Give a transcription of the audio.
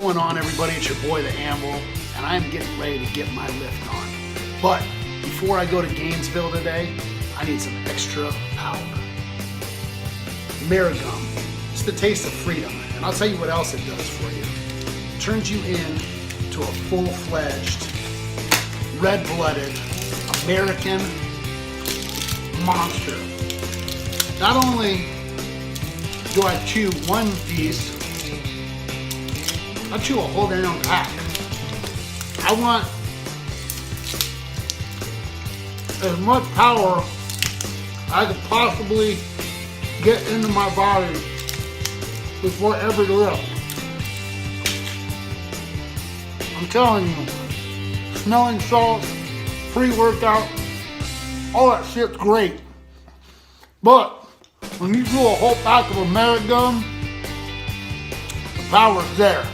What's going on, everybody? It's your boy, the Anvil, and I'm getting ready to get my lift on. But before I go to Gainesville today, I need some extra power. AmeriGUM. It's the taste of freedom, and I'll tell you what else it does for you. It turns you into a full-fledged, red-blooded American monster. Not only do I chew one piece, I chew a whole damn pack. I want as much power I could possibly get into my body before every lift. I'm telling you, smelling salts, pre-workout, all that shit's great. But when you do a whole pack of AmeriGUM, the power's there.